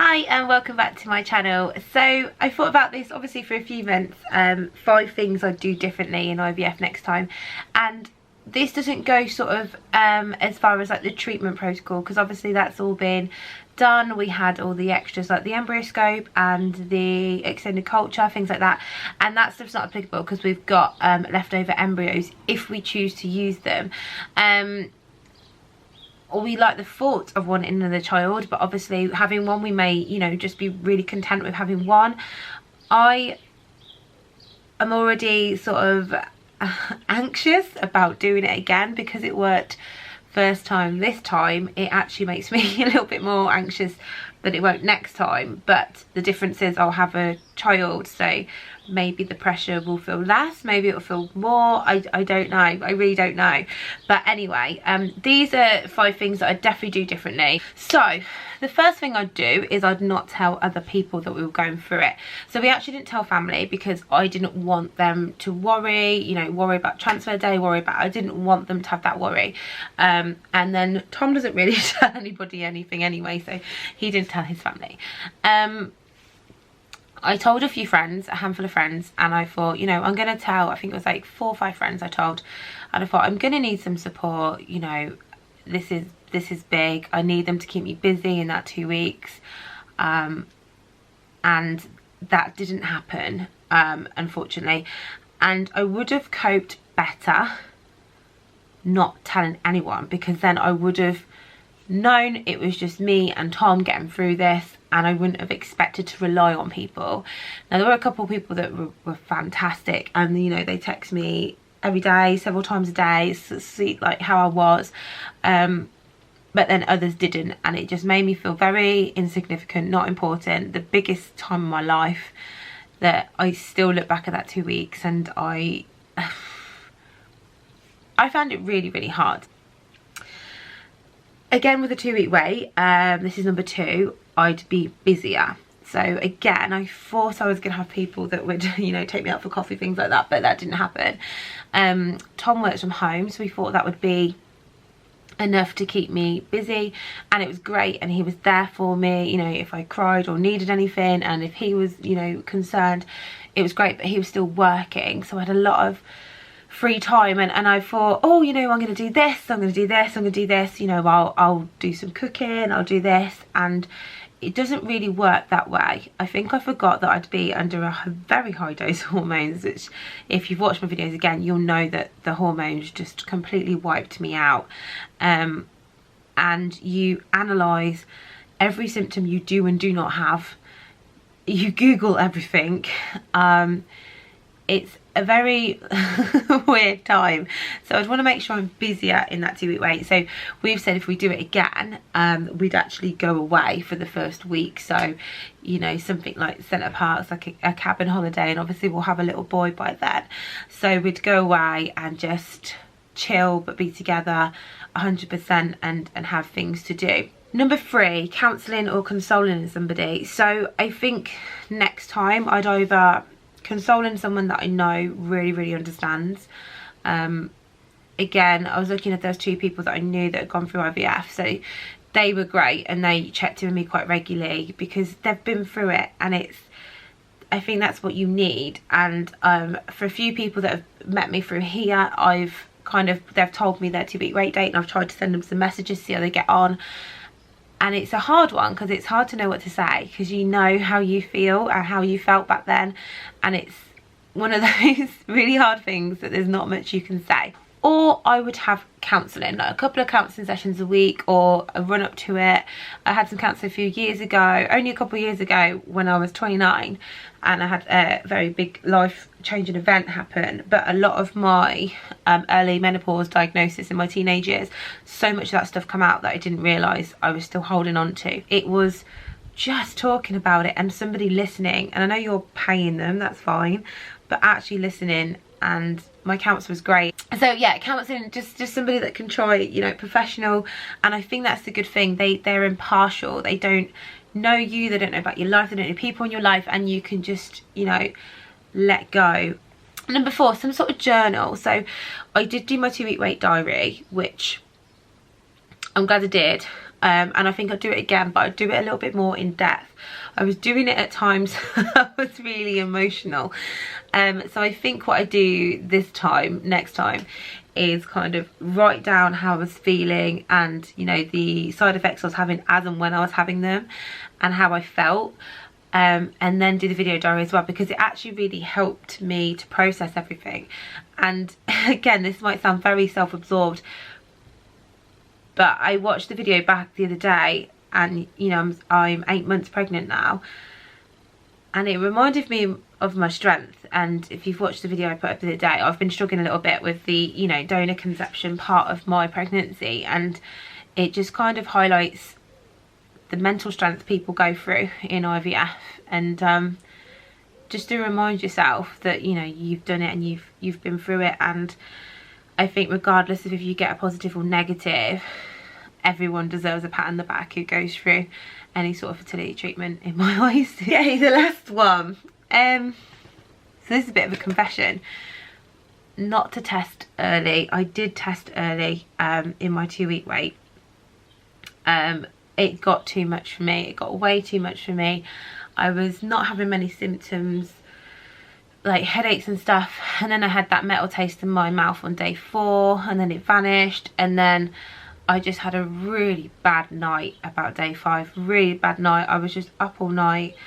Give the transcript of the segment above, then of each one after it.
Hi and welcome back to my channel. So I thought about this obviously for a few months, 5 things I'd do differently in IVF next time, and this doesn't go sort of as far as like the treatment protocol, because obviously that's all been done. We had all the extras like the embryoscope and the extended culture, things like that, and that stuff's not applicable because we've got leftover embryos if we choose to use them. Or we like the thought of wanting another child, but obviously having one, we may, you know, just be really content with having one. I am already sort of anxious about doing it again because it worked first time. This time it actually makes me a little bit more anxious that it won't next time, but the difference is I'll have a child, so maybe the pressure will feel less, maybe it'll feel more. I don't know, I really don't know. But anyway, these are 5 things that I'd definitely do differently. So the first thing I'd do is I'd not tell other people that we were going through it. So we actually didn't tell family because I didn't want them to worry, you know, worry about transfer day, I didn't want them to have that worry. And then Tom doesn't really tell anybody anything anyway, so he didn't tell his family. I told a few friends, a handful of friends, and I thought, you know, I'm going to tell, I think it was like 4 or 5 friends I told, and I thought I'm going to need some support, you know, this is big, I need them to keep me busy in that 2 weeks, and that didn't happen, unfortunately, and I would have coped better not telling anyone, because then I would have known it was just me and Tom getting through this, and I wouldn't have expected to rely on people. Now there were a couple of people that were fantastic, and you know, they text me every day, several times a day, see like how I was, but then others didn't, and it just made me feel very insignificant, not important. The biggest time of my life, that I still look back at that 2 weeks, and I found it really, really hard. Again, with a 2-week wait, this is number 2, I'd be busier. So again, I thought I was going to have people that would, you know, take me out for coffee, things like that, but that didn't happen. Tom works from home, so we thought that would be enough to keep me busy, and it was great, and he was there for me, you know, if I cried or needed anything, and if he was, you know, concerned, it was great. But he was still working, so I had a lot of free time, and I thought, oh, you know, I'm going to do this, I'm going to do this, I'm going to do this, you know, I'll do some cooking, I'll do this, and it doesn't really work that way. I think I forgot that I'd be under a very high dose of hormones, which if you've watched my videos again, you'll know that the hormones just completely wiped me out. And you analyse every symptom you do and do not have, you Google everything. It's a very weird time, so I'd want to make sure I'm busier in that 2-week wait. So we've said if we do it again, we'd actually go away for the first week, so you know, something like Centre Parks, like a cabin holiday, and obviously we'll have a little boy by then, so we'd go away and just chill but be together 100% and have things to do. Number 3, counselling or consoling somebody. So I think next time I'd either consoling someone that I know really, really understands. Again, I was looking at those 2 people that I knew that had gone through IVF, so they were great, and they checked in with me quite regularly because they've been through it, and I think that's what you need. And for a few people that have met me through here, they've told me their 2-week wait date, and I've tried to send them some messages, see how they get on. And it's a hard one because it's hard to know what to say, because you know how you feel and how you felt back then, and it's one of those really hard things that there's not much you can say. Or I would have counselling, like a couple of counselling sessions a week, or a run up to it. I had some counselling a few years ago, only a couple of years ago, when I was 29, and I had a very big life changing event happen. But a lot of my early menopause diagnosis in my teenage years, so much of that stuff come out that I didn't realise I was still holding on to. It was just talking about it and somebody listening, and I know you're paying them, that's fine, but actually listening. And my counsellor was great. So yeah, counselling, just somebody that can try, you know, professional, and I think that's the good thing. They're impartial, they don't know you, they don't know about your life, they don't know people in your life, and you can just, you know, let go. Number 4, some sort of journal. So I did do my 2-week wait diary, which I'm glad I did. and I think I'll do it again, but I'll do it a little bit more in depth. I was doing it at times I was really emotional, so I think what I do next time is kind of write down how I was feeling and, you know, the side effects I was having as and when I was having them and how I felt, and then do the video diary as well, because it actually really helped me to process everything. And again, this might sound very self-absorbed, but I watched the video back the other day, and you know, I'm 8 months pregnant now, and it reminded me of my strength. And if you've watched the video I put up the other day, I've been struggling a little bit with the, you know, donor conception part of my pregnancy, and it just kind of highlights the mental strength people go through in IVF, and just to remind yourself that, you know, you've done it and you've been through it. And I think regardless of if you get a positive or negative, everyone deserves a pat on the back who goes through any sort of fertility treatment, in my eyes. Okay, the last one. So this is a bit of a confession. Not to test early. I did test early in my 2-week wait. It got too much for me. It got way too much for me. I was not having many symptoms, like headaches and stuff, and then I had that metal taste in my mouth on day 4, and then it vanished, and then I just had a really bad night about day 5. Really bad night. I was just up all night,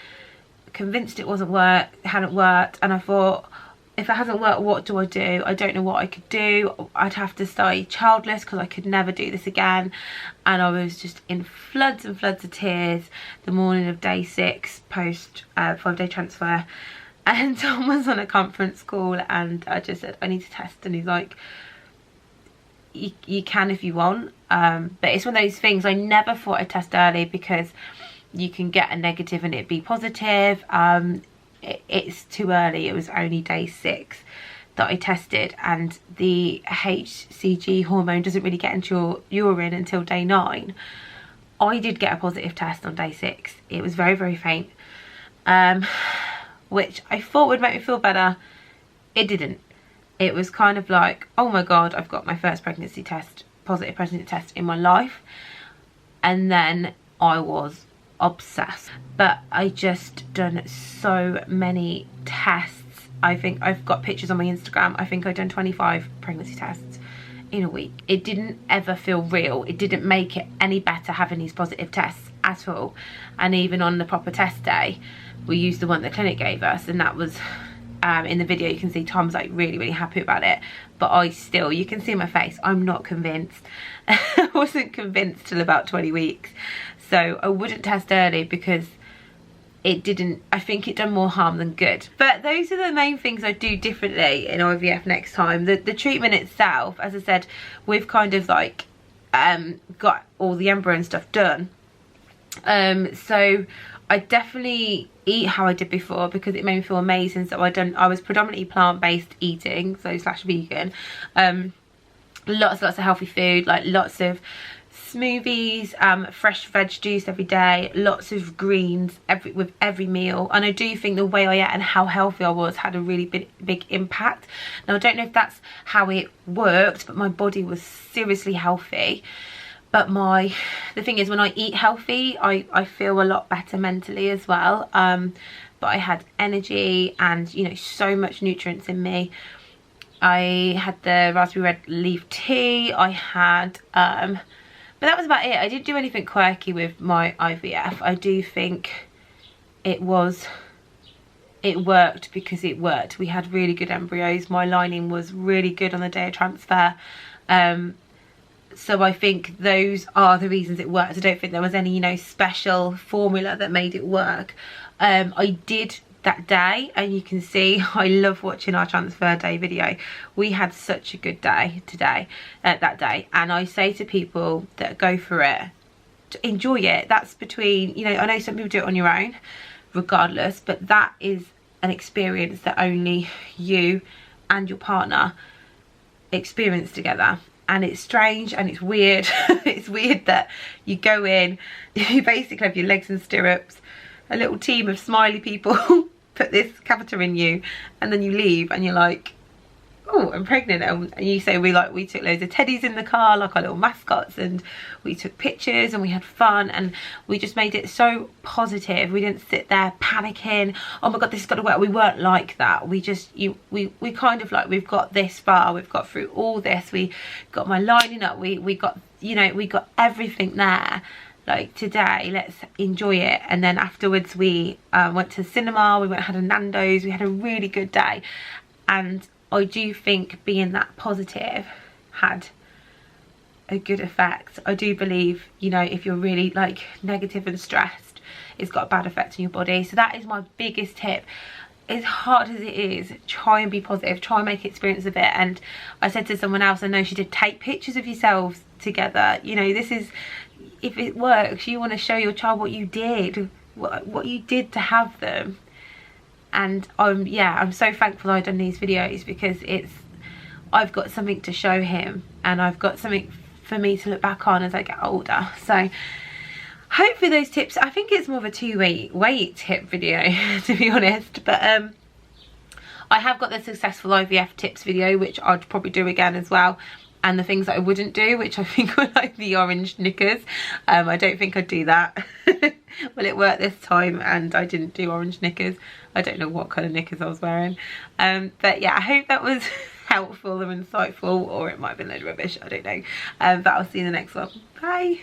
convinced it hadn't worked, and I thought, if it hasn't worked, what do? I don't know what I could do. I'd have to stay childless because I could never do this again. And I was just in floods and floods of tears the morning of day 6 post 5-day transfer. And Tom was on a conference call, and I just said, I need to test, and he's like, you can if you want, but it's one of those things. I never thought I'd test early because you can get a negative and it be positive. It's too early. It was only day 6 that I tested, and the HCG hormone doesn't really get into your urine until day 9. I did get a positive test on day 6. It was very, very faint, which I thought would make me feel better. It didn't. It was kind of like, oh my god, I've got my first positive pregnancy test in my life. And then I was obsessed. But I just done so many tests. I think I've got pictures on my Instagram. I think I've done 25 pregnancy tests in a week. It didn't ever feel real. It didn't make it any better having these positive tests at all. And even on the proper test day, we used the one the clinic gave us, and that was in the video you can see Tom's like really happy about it, but I still, you can see my face, I'm not convinced. I wasn't convinced till about 20 weeks. So I wouldn't test early because it didn't, I think it done more harm than good. But those are the main things I do differently in IVF next time. The treatment itself, as I said, we've kind of like got all the embryo and stuff done. So I definitely eat how I did before because it made me feel amazing. So I was predominantly plant-based eating, so / vegan. Lots of healthy food, like lots of smoothies, fresh veg juice every day, lots of greens with every meal. And I do think the way I ate and how healthy I was had a really big impact. Now I don't know if that's how it worked, but my body was seriously healthy. But the thing is, when I eat healthy, I feel a lot better mentally as well. But I had energy and, you know, so much nutrients in me. I had the raspberry red leaf tea. I had, but that was about it. I didn't do anything quirky with my IVF. I do think it worked because it worked. We had really good embryos. My lining was really good on the day of transfer. So I think those are the reasons it worked. I don't think there was any, you know, special formula that made it work. I did that day, and you can see I love watching our transfer day video. We had such a good day that day, and I say to people that go for it, to enjoy it. That's between, you know, I know some people do it on your own regardless, but that is an experience that only you and your partner experience together. And it's strange and it's weird. It's weird that you go in, you basically have your legs in stirrups, a little team of smiley people put this catheter in you, and then you leave and you're like, oh, I'm pregnant. And you say we took loads of teddies in the car, like our little mascots, and we took pictures and we had fun, and we just made it so positive. We didn't sit there panicking, oh my god, this has got to work. We weren't like that. We just we kind of like, we've got this far, we've got through all this, we got my lining up, we got, you know, we got everything there. Like, today, let's enjoy it. And then afterwards we went to the cinema, we went and had a Nando's, we had a really good day. And I do think being that positive had a good effect. I do believe, you know, if you're really like negative and stressed, it's got a bad effect on your body. So that is my biggest tip. As hard as it is, try and be positive, try and make experience of it. And I said to someone else, I know she did, take pictures of yourselves together. You know, this is, if it works, you want to show your child what you did, what you did to have them. And I'm so thankful I've done these videos, because I've got something to show him, and I've got something for me to look back on as I get older. So hopefully those tips, I think it's more of a two-way tip video to be honest, but I have got the successful IVF tips video, which I'd probably do again as well, and the things that I wouldn't do, which I think were like the orange knickers. I don't think I'd do that. Well, it worked this time and I didn't do orange knickers. I don't know what kind of knickers I was wearing, but yeah, I hope that was helpful or insightful, or it might have been a load of rubbish, I don't know. But I'll see you in the next one. Bye.